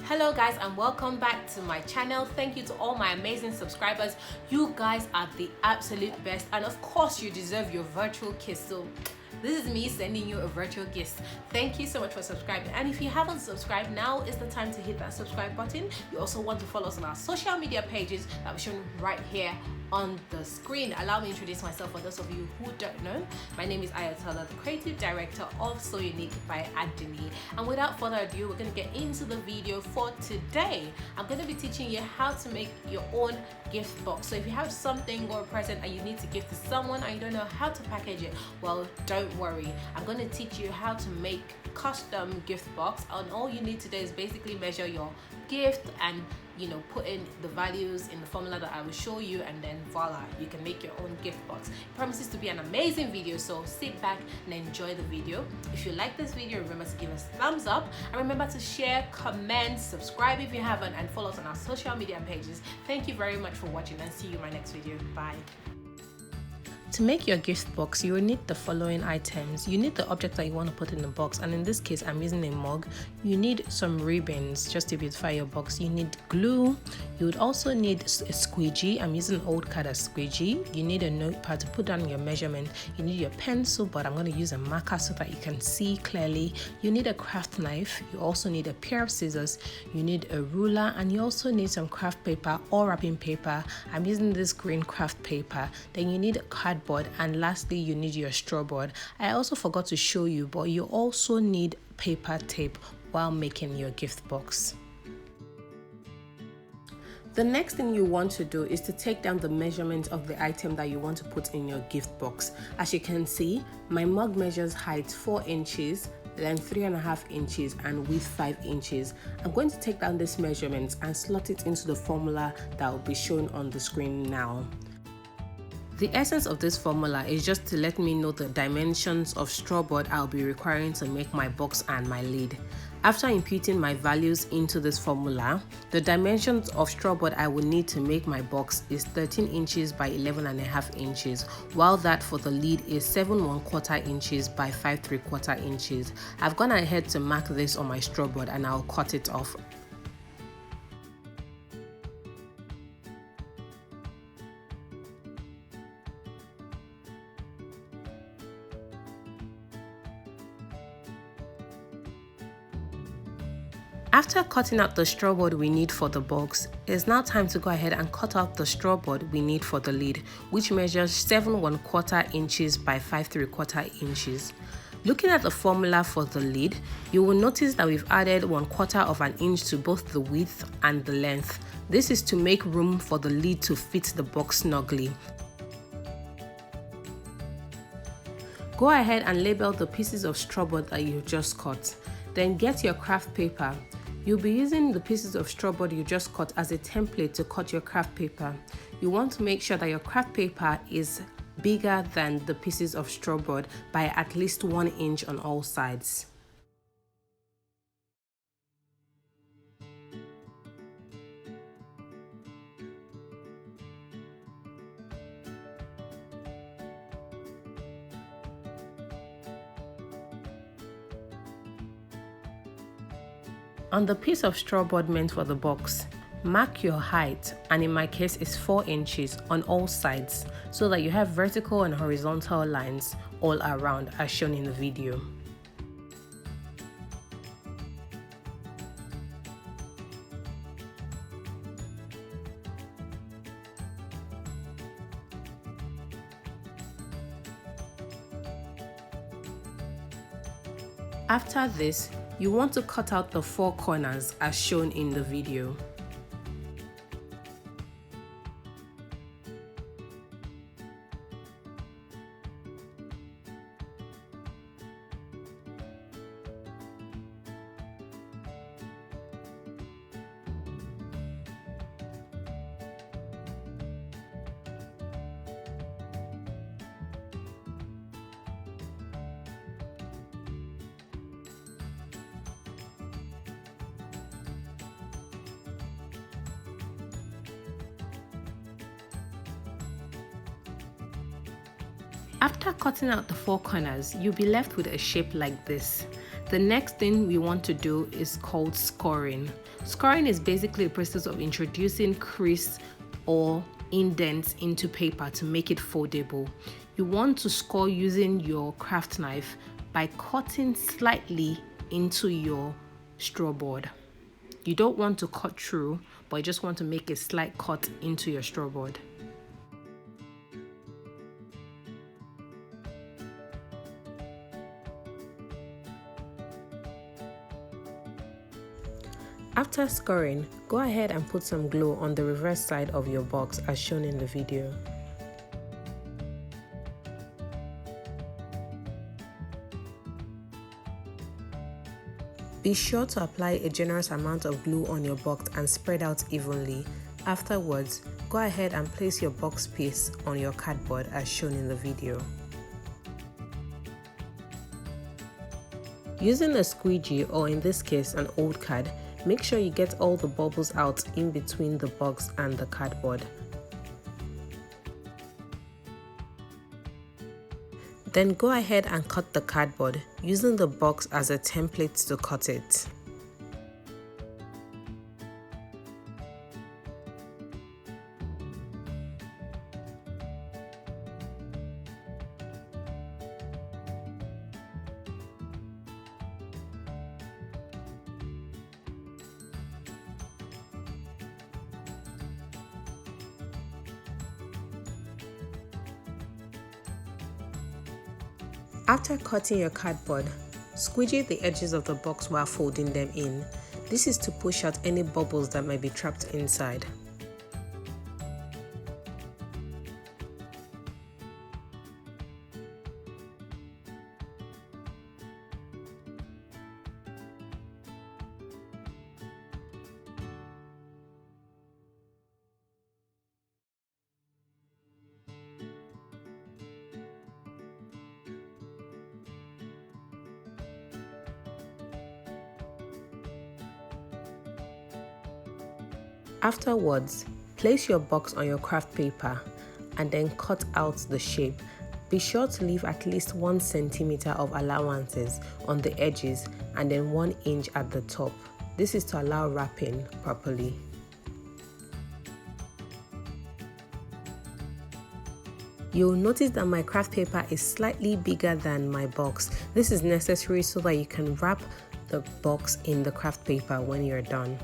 Hello guys, and welcome back to my channel. Thank you to all my amazing subscribers. You guys are the absolute best, and of course you deserve your virtual kiss. So this is me sending you a virtual kiss. Thank you so much for subscribing, and if you haven't subscribed, now is the time to hit that subscribe button. You also want to follow us on our social media pages that we're showing right here on the screen. Allow me to introduce myself for those of you who don't know. My name is Ayotola, the creative director of So Unique by Adini. And without further ado, we're going to get into the video for today. I'm going to be teaching you how to make your own gift box. So if you have something or a present and you need to give to someone and you don't know how to package it, well, don't worry. I'm going to teach you how to make custom gift box, and all you need to do is basically measure your gift and put in the values in the formula that I will show you, and then voila, you can make your own gift box. It promises to be an amazing video, so sit back and enjoy the video. If you like this video, remember to give us a thumbs up, and remember to share, comment, subscribe if you haven't, and follow us on our social media pages. Thank you very much for watching, and see you in my next video. Bye. To make your gift box, you will need the following items. You need the object that you want to put in the box, and in this case I'm using a mug. You need some ribbons just to beautify your box. You need glue. You would also need a squeegee. I'm using an old card as squeegee. You need a notepad to put down your measurement. You need your pencil, but I'm going to use a marker so that you can see clearly. You need a craft knife. You also need a pair of scissors. You need a ruler, and you also need some craft paper or wrapping paper. I'm using this green craft paper. Then you need a cardboard, and lastly you need your straw board. I also forgot to show you, but you also need paper tape while making your gift box. The next thing you want to do is to take down the measurement of the item that you want to put in your gift box. As you can see, my mug measures height 4 inches, length 3.5 inches, and width 5 inches. I'm going to take down this measurement and slot it into the formula that will be shown on the screen now. The essence of this formula is just to let me know the dimensions of straw board I'll be requiring to make my box and my lid. After imputing my values into this formula, the dimensions of straw board I will need to make my box is 13 inches by 11.5 inches, while that for the lid is 7 1/4 inches by 5 3/4 inches. I've gone ahead to mark this on my straw board, and I'll cut it off. After cutting out the straw board we need for the box, it's now time to go ahead and cut out the straw board we need for the lid, which measures 7 1/4 inches by 5 3/4 inches. Looking at the formula for the lid, you will notice that we've added 1/4 inch to both the width and the length. This is to make room for the lid to fit the box snugly. Go ahead and label the pieces of straw board that you just cut. Then get your craft paper. You'll be using the pieces of straw board you just cut as a template to cut your craft paper. You want to make sure that your craft paper is bigger than the pieces of straw board by at least 1 inch on all sides. On the piece of straw board meant for the box, mark your height, and in my case is 4 inches on all sides, so that you have vertical and horizontal lines all around as shown in the video. After this, you want to cut out the 4 corners as shown in the video. After cutting out the 4 corners, you'll be left with a shape like this. The next thing we want to do is called scoring. Scoring is basically the process of introducing crease or indents into paper to make it foldable. You want to score using your craft knife by cutting slightly into your straw board. You don't want to cut through, but you just want to make a slight cut into your straw board. After scoring, go ahead and put some glue on the reverse side of your box as shown in the video. Be sure to apply a generous amount of glue on your box and spread out evenly. Afterwards, go ahead and place your box piece on your cardboard as shown in the video. Using a squeegee, or in this case an old card, make sure you get all the bubbles out in between the box and the cardboard. Then go ahead and cut the cardboard, using the box as a template to cut it. After cutting your cardboard, squeegee the edges of the box while folding them in. This is to push out any bubbles that might be trapped inside. Afterwards, place your box on your craft paper and then cut out the shape. Be sure to leave at least 1 centimeter of allowances on the edges and then 1 inch at the top. This is to allow wrapping properly. You'll notice that my craft paper is slightly bigger than my box. This is necessary so that you can wrap the box in the craft paper when you're done.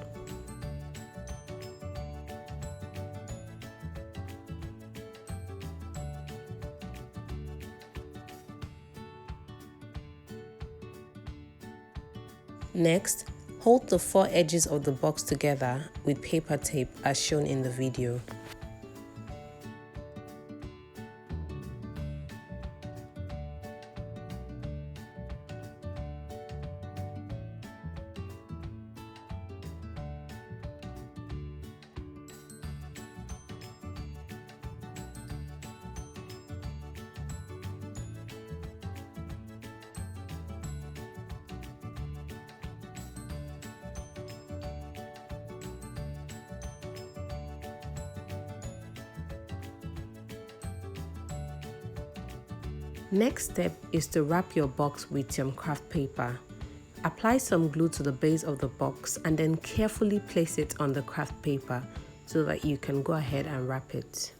Next, hold the 4 edges of the box together with paper tape as shown in the video. Next step is to wrap your box with some craft paper. Apply some glue to the base of the box and then carefully place it on the craft paper so that you can go ahead and wrap it.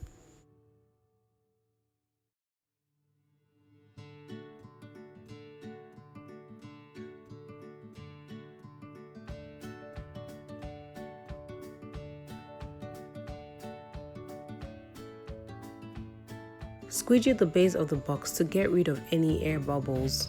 Squeegee the base of the box to get rid of any air bubbles.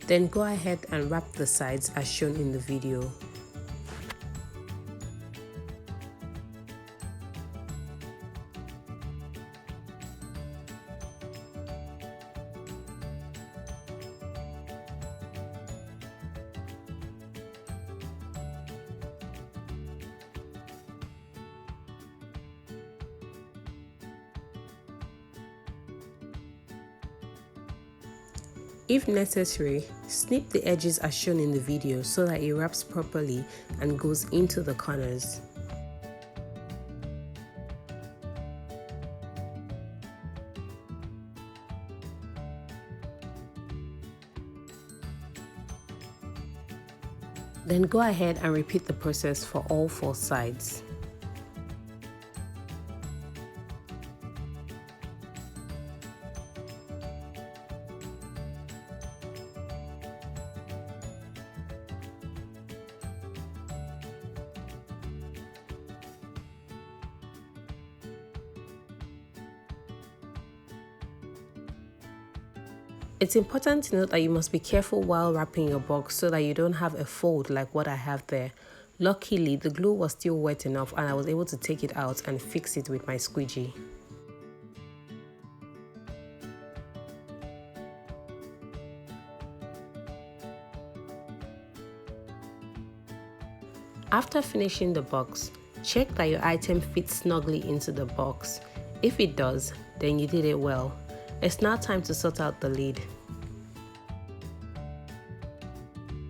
Then go ahead and wrap the sides as shown in the video. If necessary, snip the edges as shown in the video so that it wraps properly and goes into the corners. Then go ahead and repeat the process for all 4 sides. It's important to note that you must be careful while wrapping your box so that you don't have a fold like what I have there. Luckily, the glue was still wet enough and I was able to take it out and fix it with my squeegee. After finishing the box, check that your item fits snugly into the box. If it does, then you did it well. It's now time to sort out the lid.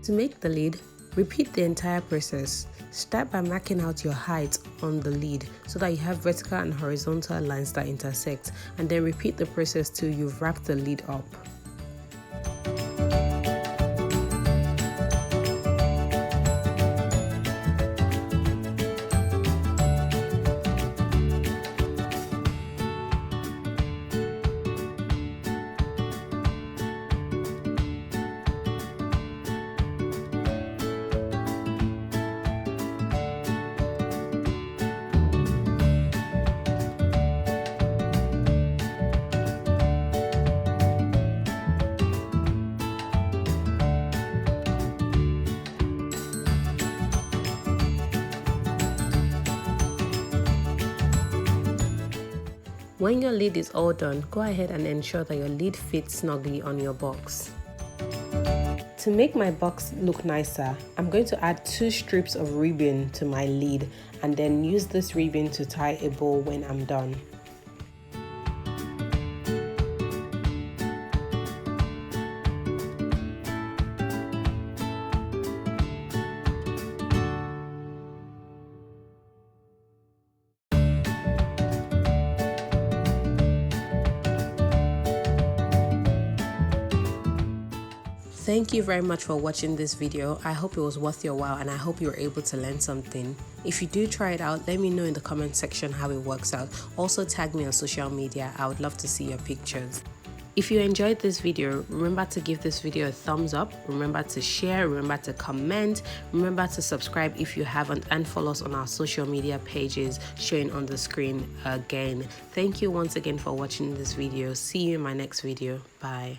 To make the lid, repeat the entire process. Start by marking out your height on the lid so that you have vertical and horizontal lines that intersect, and then repeat the process till you've wrapped the lid up. When your lid is all done, go ahead and ensure that your lid fits snugly on your box. To make my box look nicer, I'm going to add 2 strips of ribbon to my lid and then use this ribbon to tie a bow when I'm done. Thank you very much for watching this video. I hope it was worth your while and I hope you were able to learn something. If you do try it out, let me know in the comment section how it works out. Also tag me on social media. I would love to see your pictures. If you enjoyed this video, remember to give this video a thumbs up, remember to share, remember to comment, remember to subscribe if you haven't, and follow us on our social media pages showing on the screen again. Thank you once again for watching this video. See you in my next video. Bye.